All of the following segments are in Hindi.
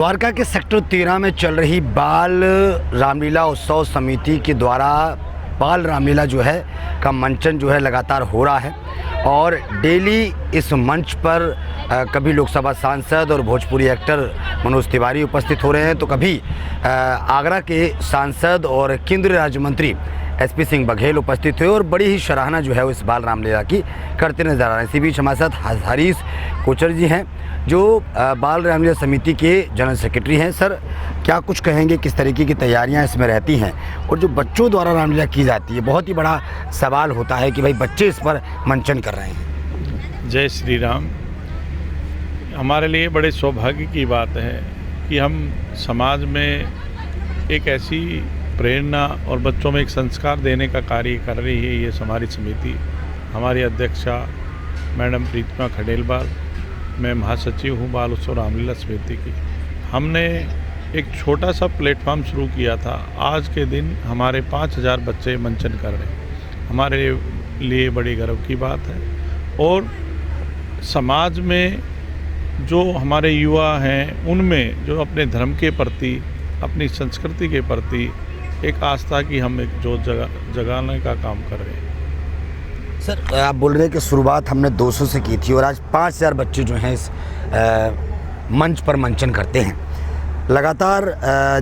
द्वारका के सेक्टर 13 में चल रही बाल रामलीला उत्सव समिति के द्वारा बाल रामलीला जो है का मंचन जो है लगातार हो रहा है और डेली इस मंच पर कभी लोकसभा सांसद और भोजपुरी एक्टर मनोज तिवारी उपस्थित हो रहे हैं तो कभी आगरा के सांसद और केंद्रीय राज्य मंत्री एसपी सिंह बघेल उपस्थित हुए और बड़ी ही सराहना जो है वो इस बाल रामलीला की करते नजर आ रहे हैं। इसी बीच हमारे साथ हरीश कोचर जी हैं जो बाल रामलीला समिति के जनरल सेक्रेटरी हैं। सर, क्या कुछ कहेंगे, किस तरीके की तैयारियां इसमें रहती हैं और जो बच्चों द्वारा रामलीला की जाती है, बहुत ही बड़ा सवाल होता है कि भाई बच्चे इस पर मंचन कर रहे हैं। जय श्री राम। हमारे लिए बड़े सौभाग्य की बात है कि हम समाज में एक ऐसी प्रेरणा और बच्चों में एक संस्कार देने का कार्य कर रही है ये हमारी समिति। हमारी अध्यक्षा मैडम प्रीतिमा खडेलवाल, मैं महासचिव हूँ बाल उत्सव रामलीला समिति की। हमने एक छोटा सा प्लेटफॉर्म शुरू किया था। आज के दिन हमारे 5000 बच्चे मंचन कर रहे हैं, हमारे लिए बड़ी गर्व की बात है। और समाज में जो हमारे युवा हैं उनमें जो अपने धर्म के प्रति, अपनी संस्कृति के प्रति एक आस्था की हम एक जोत जगाने का काम कर रहे हैं। सर, आप बोल रहे हैं कि शुरुआत हमने 200 से की थी और आज 5000 बच्चे जो हैं इस मंच पर मंचन करते हैं लगातार।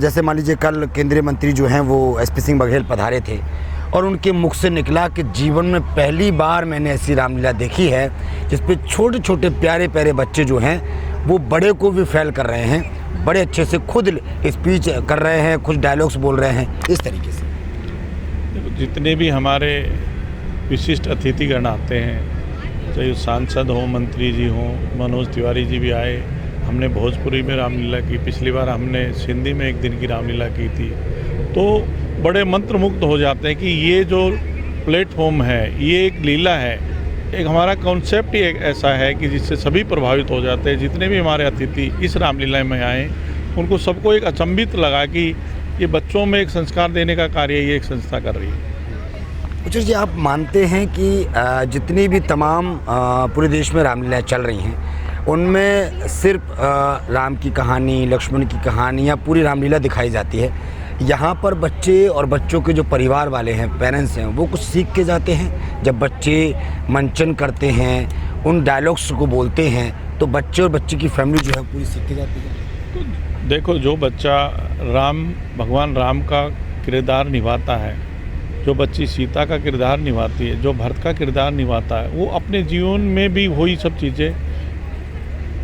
जैसे मान लीजिए कल केंद्रीय मंत्री जो हैं वो एसपी सिंह बघेल पधारे थे और उनके मुख से निकला कि जीवन में पहली बार मैंने ऐसी रामलीला देखी है जिस पे छोटे छोटे प्यारे प्यारे बच्चे जो हैं वो बड़े को भी फेल कर रहे हैं, बड़े अच्छे से खुद स्पीच कर रहे हैं, कुछ डायलॉग्स बोल रहे हैं, इस तरीके से। जितने भी हमारे विशिष्ट अतिथिगण आते हैं, चाहे सांसद हो, मंत्री जी हों, मनोज तिवारी जी भी आए। हमने भोजपुरी में रामलीला की, पिछली बार हमने सिंधी में एक दिन की रामलीला की थी। तो बड़े मंत्रमुग्ध हो जाते हैं कि ये जो प्लेटफॉर्म है ये एक लीला है, एक हमारा कॉन्सेप्ट ही एक ऐसा है कि जिससे सभी प्रभावित हो जाते हैं। जितने भी हमारे अतिथि इस रामलीला में आए उनको सबको एक अचंभित लगा कि ये बच्चों में एक संस्कार देने का कार्य ये एक संस्था कर रही है। कोचर जी, आप मानते हैं कि जितनी भी तमाम पूरे देश में रामलीला चल रही हैं उनमें सिर्फ राम की कहानी, लक्ष्मण की कहानी या पूरी रामलीला दिखाई जाती है, यहाँ पर बच्चे और बच्चों के जो परिवार वाले हैं, पेरेंट्स हैं, वो कुछ सीख के जाते हैं? जब बच्चे मंचन करते हैं, उन डायलॉग्स को बोलते हैं तो बच्चे और बच्चे की फैमिली जो है पूरी सीख के जाती है। तो देखो, जो बच्चा भगवान राम का किरदार निभाता है, जो बच्ची सीता का किरदार निभाती है, जो भरत का किरदार निभाता है, वो अपने जीवन में भी वही सब चीज़ें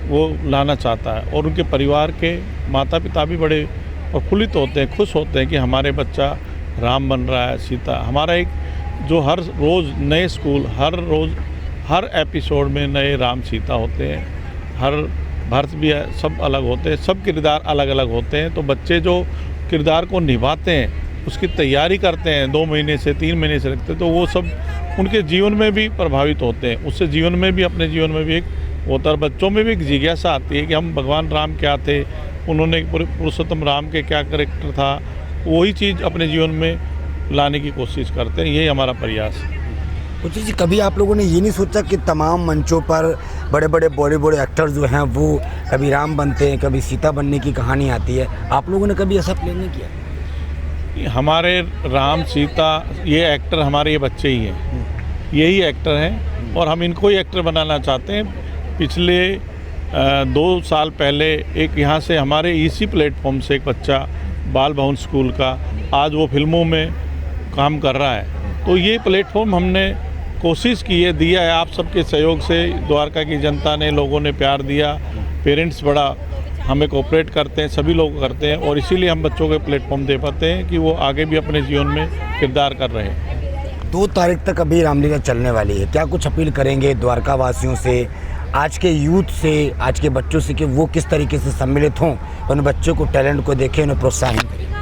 वो लाना चाहता है। और उनके परिवार के माता पिता भी बड़े प्रफुल्लित होते हैं, खुश होते हैं कि हमारे बच्चा राम बन रहा है, सीता। हमारा एक जो हर रोज़ नए स्कूल, हर रोज़ हर एपिसोड में नए राम सीता होते हैं, हर भरत भी है, सब अलग होते हैं, सब किरदार अलग अलग होते हैं। तो बच्चे जो किरदार को निभाते हैं उसकी तैयारी करते हैं, 2 महीने से 3 महीने से रखते हैं, तो वो सब उनके जीवन में भी प्रभावित होते हैं। उससे जीवन में भी, अपने जीवन में भी एक होता है। बच्चों में भी एक जिज्ञासा आती है कि हम भगवान राम क्या थे, उन्होंने पुरुषोत्तम राम के क्या कैरेक्टर था, वही चीज़ अपने जीवन में लाने की कोशिश करते हैं। यही हमारा प्रयास है। कोचर जी, कभी आप लोगों ने ये नहीं सोचा कि तमाम मंचों पर बड़े बड़े बॉलीवुड एक्टर्स जो हैं वो कभी राम बनते हैं, कभी सीता बनने की कहानी आती है, आप लोगों ने कभी ऐसा प्लान नहीं किया? हमारे राम सीता ये एक्टर हमारे ये बच्चे ही हैं, यही एक्टर हैं और हम इनको ही एक्टर बनाना चाहते हैं। पिछले 2 साल पहले एक यहाँ से हमारे इसी प्लेटफॉर्म से एक बच्चा बाल भवन स्कूल का आज वो फिल्मों में काम कर रहा है। तो ये प्लेटफॉर्म हमने कोशिश की है, दिया है, आप सबके सहयोग से द्वारका की जनता ने, लोगों ने प्यार दिया, पेरेंट्स बड़ा हमें कोऑपरेट करते हैं, सभी लोग करते हैं और इसीलिए हम बच्चों को प्लेटफॉर्म दे पाते हैं कि वो आगे भी अपने जीवन में किरदार कर रहे हैं। 2 तारीख तक अभी रामलीला चलने वाली है, क्या कुछ अपील करेंगे द्वारका वासियों से, आज के यूथ से, आज के बच्चों से कि वो किस तरीके से सम्मिलित हों, उन बच्चों को टैलेंट को देखें, उन्हें प्रोत्साहन करें?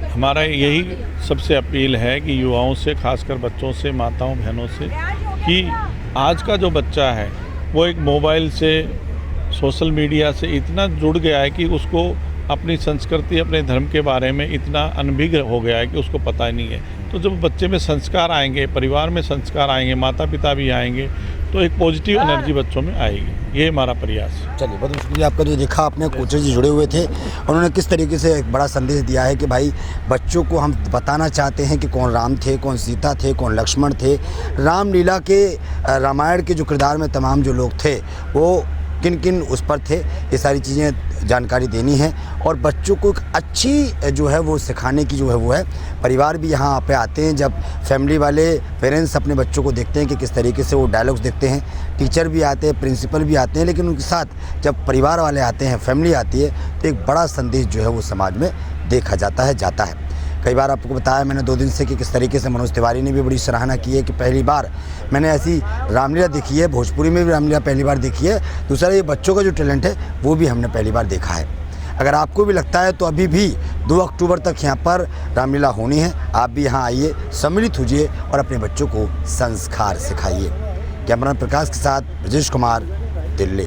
हमारा यही सबसे अपील है कि युवाओं से, खासकर बच्चों से, माताओं बहनों से, कि आज का जो बच्चा है वो एक मोबाइल से, सोशल मीडिया से इतना जुड़ गया है कि उसको अपनी संस्कृति, अपने धर्म के बारे में इतना अनभिज्ञ हो गया है कि उसको पता ही नहीं है। तो जब बच्चे में संस्कार आएंगे, परिवार में संस्कार आएंगे, माता पिता भी आएंगे, तो एक पॉजिटिव एनर्जी बच्चों में आएगी। ये हमारा प्रयास है। चलिए, बहुत शुक्रिया आपका। जो देखा आपने, कोचर जी जुड़े हुए थे, उन्होंने किस तरीके से एक बड़ा संदेश दिया है कि भाई बच्चों को हम बताना चाहते हैं कि कौन राम थे, कौन सीता थे, कौन लक्ष्मण थे, रामलीला के रामायण के जो किरदार में तमाम जो लोग थे वो किन किन उस पर थे, ये सारी चीज़ें जानकारी देनी है। और बच्चों को एक अच्छी जो है वो सिखाने की जो है वो है। परिवार भी यहाँ पे आते हैं, जब फैमिली वाले पेरेंट्स अपने बच्चों को देखते हैं कि किस तरीके से वो डायलॉग्स देखते हैं, टीचर भी आते हैं, प्रिंसिपल भी आते हैं, लेकिन उनके साथ जब परिवार वाले आते हैं, फैमिली आती है, तो एक बड़ा संदेश जो है वो समाज में देखा जाता है, जाता है। कई बार आपको बताया मैंने 2 दिन से कि किस तरीके से मनोज तिवारी ने भी बड़ी सराहना की है कि पहली बार मैंने ऐसी रामलीला देखी है, भोजपुरी में भी रामलीला पहली बार देखी है। दूसरा, ये बच्चों का जो टैलेंट है वो भी हमने पहली बार देखा है। अगर आपको भी लगता है तो अभी भी 2 अक्टूबर तक यहाँ पर रामलीला होनी है, आप भी यहाँ आइए, सम्मिलित होइए और अपने बच्चों को संस्कार सिखाइए। कैमरा प्रकाश के साथ ब्रजेश कुमार, दिल्ली।